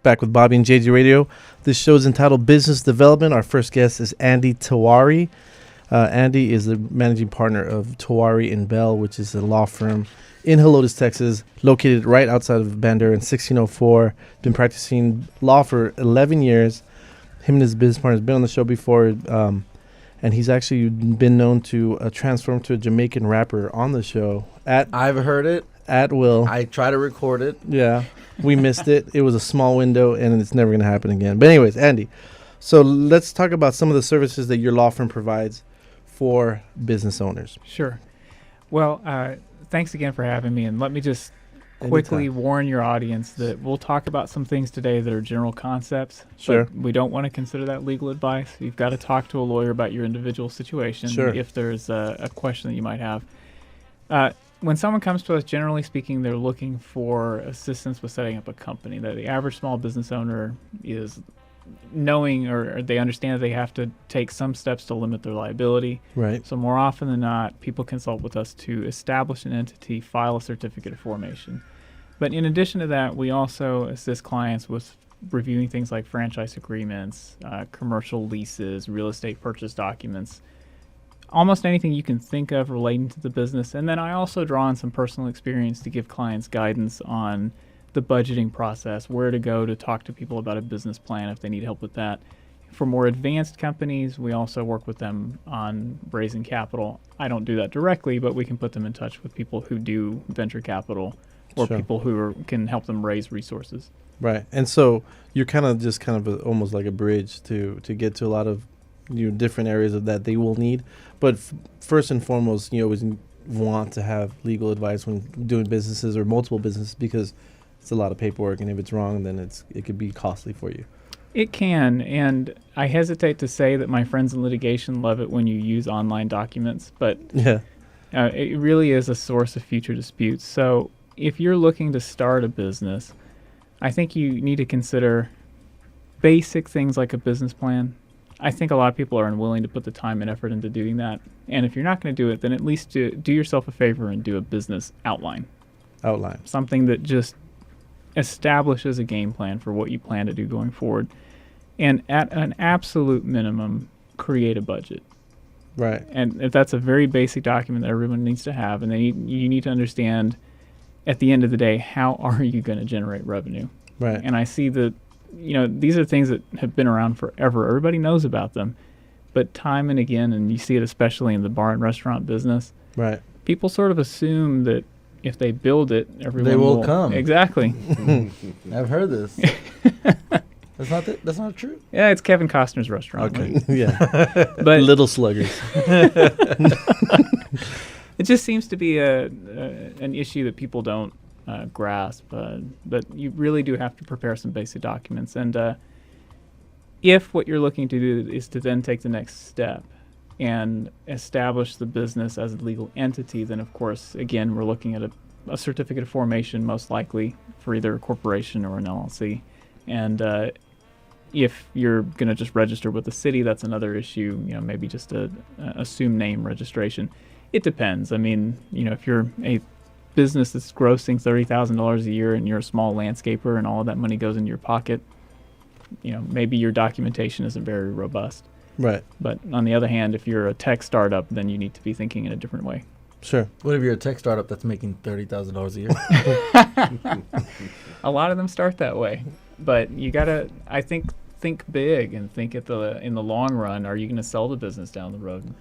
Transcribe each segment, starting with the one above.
Back with Bobby and JG Radio. This show is entitled Business Development. Our first guest is Andy Tiwari. Andy is the managing partner of Tiwari & Bell, which is a law firm in Helotes, Texas, located right outside of Bandera in 1604. Been practicing law for 11 years. Him and his business partner has been on the show before, and he's actually been known to transform to a Jamaican rapper on the show. I've heard it. At will. I try to record it. Yeah, we missed it. It was a small window, and it's never going to happen again. But anyways, Andy, so let's talk about some of the services that your law firm provides for business owners. Sure. Well, thanks again for having me. And let me just quickly warn your audience that we'll talk about some things today that are general concepts. Sure. But we don't want to consider that legal advice. You've got to talk to a lawyer about your individual situation if there's a question that you might have. When someone comes to us, generally speaking, they're looking for assistance with setting up a company. The average small business owner is knowing or they understand that they have to take some steps to limit their liability. Right. So more often than not, people consult with us to establish an entity, file a certificate of formation. But in addition to that, we also assist clients with reviewing things like franchise agreements, commercial leases, real estate purchase documents, almost anything you can think of relating to the business. And then I also draw on some personal experience to give clients guidance on the budgeting process, where to go to talk to people about a business plan if they need help with that. For more advanced companies, we also work with them on raising capital. I don't do that directly, but we can put them in touch with people who do venture capital or people who can help them raise resources. Right. And so you're kind of almost like a bridge to get to a lot of different areas of that they will need. But first and foremost, you always want to have legal advice when doing businesses or multiple businesses, because it's a lot of paperwork, and if it's wrong, then it could be costly for you. It can, and I hesitate to say that my friends in litigation love it when you use online documents, but it really is a source of future disputes. So if you're looking to start a business, I think you need to consider basic things like a business plan. I think a lot of people are unwilling to put the time and effort into doing that. And if you're not going to do it, then at least do yourself a favor and do a business outline. Something that just establishes a game plan for what you plan to do going forward. And at an absolute minimum, create a budget. Right. And if that's a very basic document that everyone needs to have, and then you need to understand at the end of the day, how are you going to generate revenue? Right. And I see that these are things that have been around forever. Everybody knows about them. But time and again, and you see it especially in the bar and restaurant business, right? People sort of assume that if they build it, everyone will come. Exactly. I've heard this. That's not true. Yeah, it's Kevin Costner's restaurant. Okay. Yeah. But Little Sluggers. It just seems to be an issue that people don't grasp, but you really do have to prepare some basic documents. And if what you're looking to do is to then take the next step and establish the business as a legal entity, then of course, again, we're looking at a certificate of formation, most likely for either a corporation or an LLC. And if you're going to just register with the city, that's another issue, maybe just a assumed name registration. It depends. I mean, if you're a business that's grossing $30,000 a year and you're a small landscaper and all of that money goes into your pocket, maybe your documentation isn't very robust. Right. But on the other hand, if you're a tech startup, then you need to be thinking in a different way. Sure. What if you're a tech startup that's making $30,000 a year? A lot of them start that way. But you got to, I think big and think in the long run, are you going to sell the business down the road?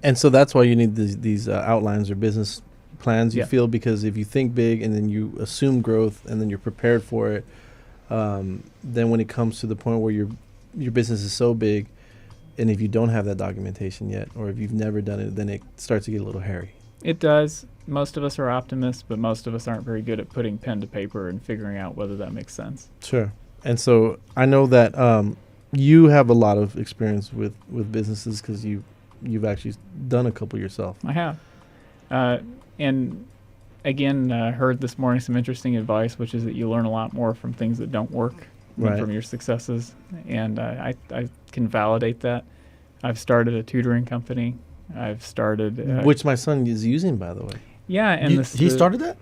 And so that's why you need these outlines or business plans, you feel, because if you think big and then you assume growth and then you're prepared for it, then when it comes to the point where your business is so big, and if you don't have that documentation yet, or if you've never done it, then it starts to get a little hairy. It does. Most of us are optimists, but most of us aren't very good at putting pen to paper and figuring out whether that makes sense. Sure. And so I know that you have a lot of experience with businesses because you've actually done a couple yourself. I have. And again, heard this morning some interesting advice, which is that you learn a lot more from things that don't work than from your successes. And I can validate that. I've started a tutoring company. I've started... which my son is using, by the way. Yeah. And he started that?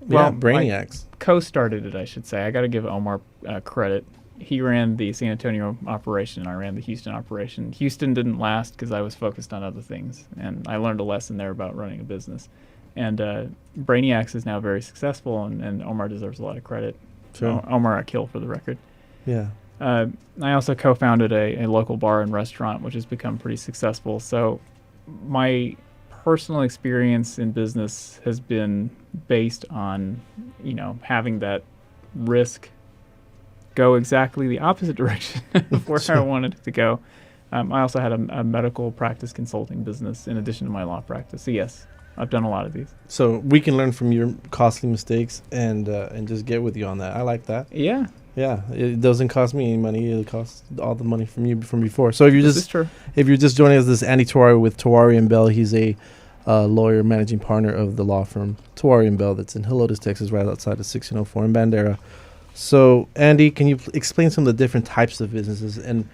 Well, Brainiacs. Co-started it, I should say. I got to give Omar credit. he ran the San Antonio operation, and I ran the Houston operation. Houston didn't last because I was focused on other things, and I learned a lesson there about running a business. And Brainiacs is now very successful, and Omar deserves a lot of credit. Sure. Omar Akil, for the record. Yeah. I also co-founded a local bar and restaurant, which has become pretty successful. So my personal experience in business has been based on, having that risk go exactly the opposite direction of where I wanted it to go. I also had a medical practice consulting business in addition to my law practice. So yes, I've done a lot of these. So we can learn from your costly mistakes and just get with you on that. I like that. Yeah. Yeah, it doesn't cost me any money. It costs all the money from you from before. So if This is true. you're just joining us, this is Andy Tiwari with Tiwari and Bell. He's a lawyer, managing partner of the law firm Tiwari and Bell that's in Helotes, Texas, right outside of 1604 in Bandera. So Andy, can you explain some of the different types of businesses and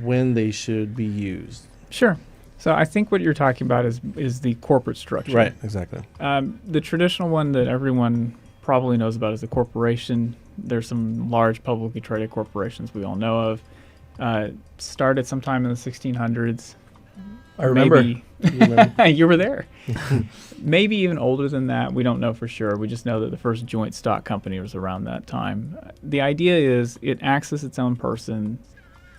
when they should be used? Sure. So I think what you're talking about is the corporate structure. Right, exactly. The traditional one that everyone probably knows about is the corporation. There's some large publicly traded corporations we all know of. Started sometime in the 1600s. I remember. Maybe you were there. Maybe even older than that. We don't know for sure. We just know that the first joint stock company was around that time. The idea is it acts as its own person.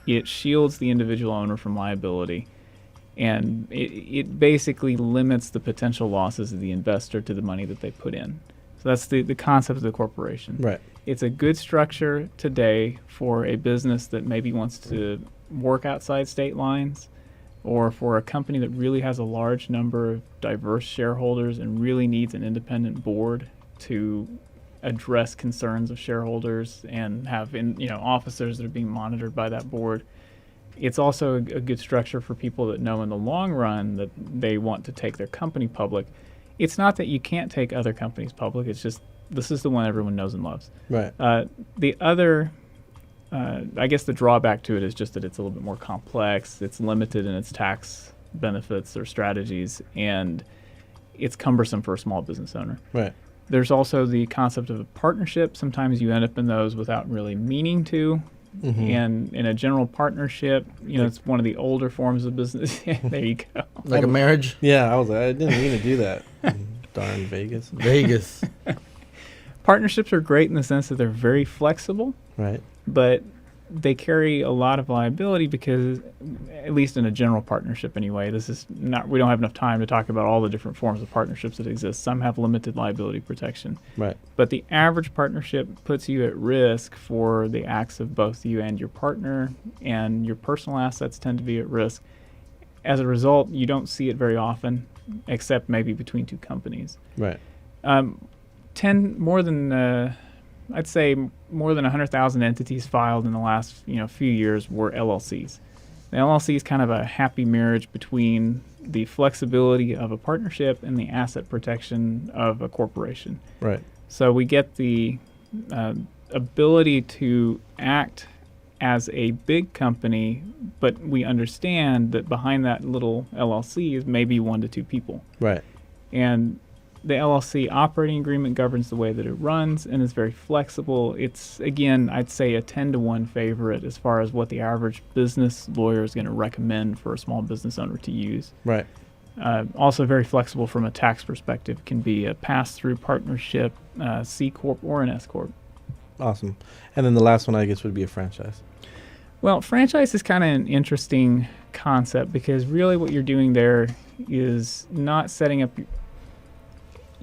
It shields the individual owner from liability. And it basically limits the potential losses of the investor to the money that they put in. So that's the concept of the corporation. Right. It's a good structure today for a business that maybe wants to work outside state lines, or for a company that really has a large number of diverse shareholders and really needs an independent board to address concerns of shareholders and have officers that are being monitored by that board. It's also a good structure for people that know in the long run that they want to take their company public. It's not that you can't take other companies public. It's just this is the one everyone knows and loves. Right. The other, I guess the drawback to it is just that it's a little bit more complex. It's limited in its tax benefits or strategies, and it's cumbersome for a small business owner. Right. There's also the concept of a partnership. Sometimes you end up in those without really meaning to. Mm-hmm. And in a general partnership, it's one of the older forms of business. There you go. Like a marriage? Yeah, I didn't mean to do that. Darn Vegas. Vegas. Partnerships are great in the sense that they're very flexible, Right. but they carry a lot of liability because, at least in a general partnership anyway, we don't have enough time to talk about all the different forms of partnerships that exist. Some have limited liability protection. Right. But the average partnership puts you at risk for the acts of both you and your partner, and your personal assets tend to be at risk. As a result, you don't see it very often, except maybe between two companies. Right. I'd say more than 100,000 entities filed in the last few years were LLCs. The LLC is kind of a happy marriage between the flexibility of a partnership and the asset protection of a corporation. Right. So we get the ability to act as a big company, but we understand that behind that little LLC is maybe 1 to 2 people. Right. And the LLC operating agreement governs the way that it runs and is very flexible. It's, again, I'd say a 10-to-1 favorite as far as what the average business lawyer is going to recommend for a small business owner to use. Right. Also very flexible from a tax perspective. Can be a pass-through partnership, C Corp, or an S Corp. Awesome. And then the last one, I guess, would be a franchise. Well, franchise is kind of an interesting concept because really what you're doing there is not setting up...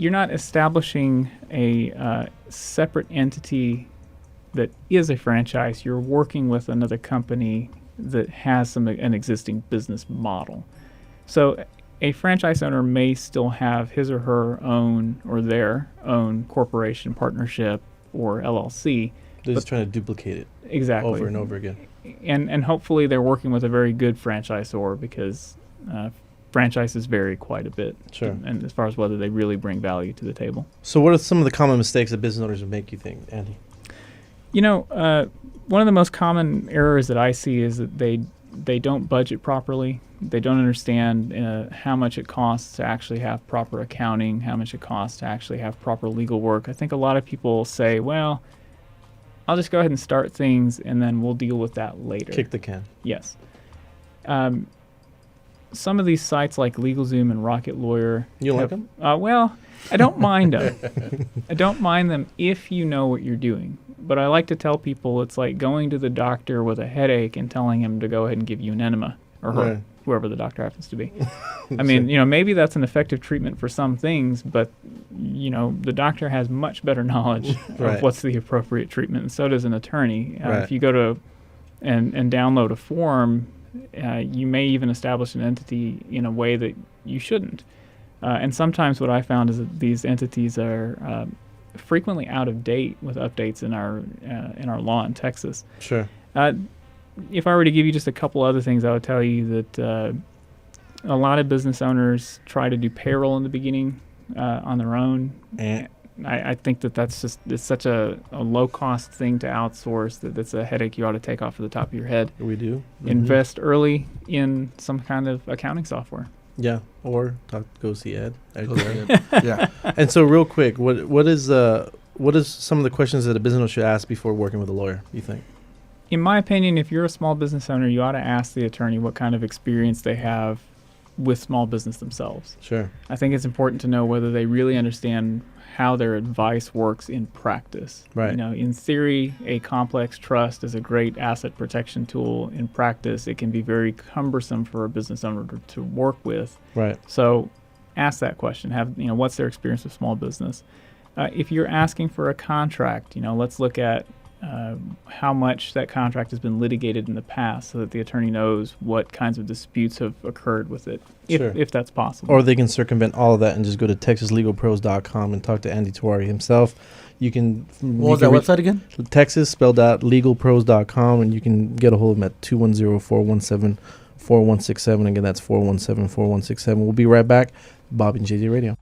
You're not establishing a separate entity that is a franchise. You're working with another company that has an existing business model. So a franchise owner may still have his or her own or their own corporation, partnership, or LLC. They're just trying to duplicate it Exactly. over and over again. And hopefully they're working with a very good franchisor because franchises vary quite a bit. Sure. And as far as whether they really bring value to the table. So what are some of the common mistakes that business owners would make, you think, Andy? One of the most common errors that I see is that they don't budget properly. They don't understand how much it costs to actually have proper accounting, how much it costs to actually have proper legal work. I think a lot of people say, well, I'll just go ahead and start things, and then we'll deal with that later. Kick the can. Yes. Some of these sites like LegalZoom and Rocket Lawyer. You don't like them? Well, I don't mind them. I don't mind them if you know what you're doing. But I like to tell people it's like going to the doctor with a headache and telling him to go ahead and give you an enema, or her, Right. whoever the doctor happens to be. I mean, maybe that's an effective treatment for some things, but, the doctor has much better knowledge Right. of what's the appropriate treatment, and so does an attorney. Right. If you go to and download a form, you may even establish an entity in a way that you shouldn't. And sometimes what I found is that these entities are frequently out of date with updates in our law in Texas. Sure. If I were to give you just a couple other things, I would tell you that a lot of business owners try to do payroll in the beginning on their own. And I think it's such a low-cost thing to outsource that's a headache you ought to take off of the top of your head. we do. Invest early in some kind of accounting software. Yeah. Or go see Ed. Yeah. And so, real quick, what is some of the questions that a business owner should ask before working with a lawyer, you think? In my opinion, if you're a small business owner, you ought to ask the attorney what kind of experience they have with small business themselves. Sure. I think it's important to know whether they really understand how their advice works in practice. Right. In theory, a complex trust is a great asset protection tool. In practice, it can be very cumbersome for a business owner to work with. Right. So ask that question. What's their experience with small business? If you're asking for a contract, let's look at how much that contract has been litigated in the past so that the attorney knows what kinds of disputes have occurred with it, Sure. if that's possible. Or they can circumvent all of that and just go to TexasLegalPros.com and talk to Andy Tiwari himself. You can. What was that website again? Texas spelled out legalpros.com, and you can get a hold of him at 210-417-4167. Again, that's 417-4167. We'll be right back. Bob and JJ Radio.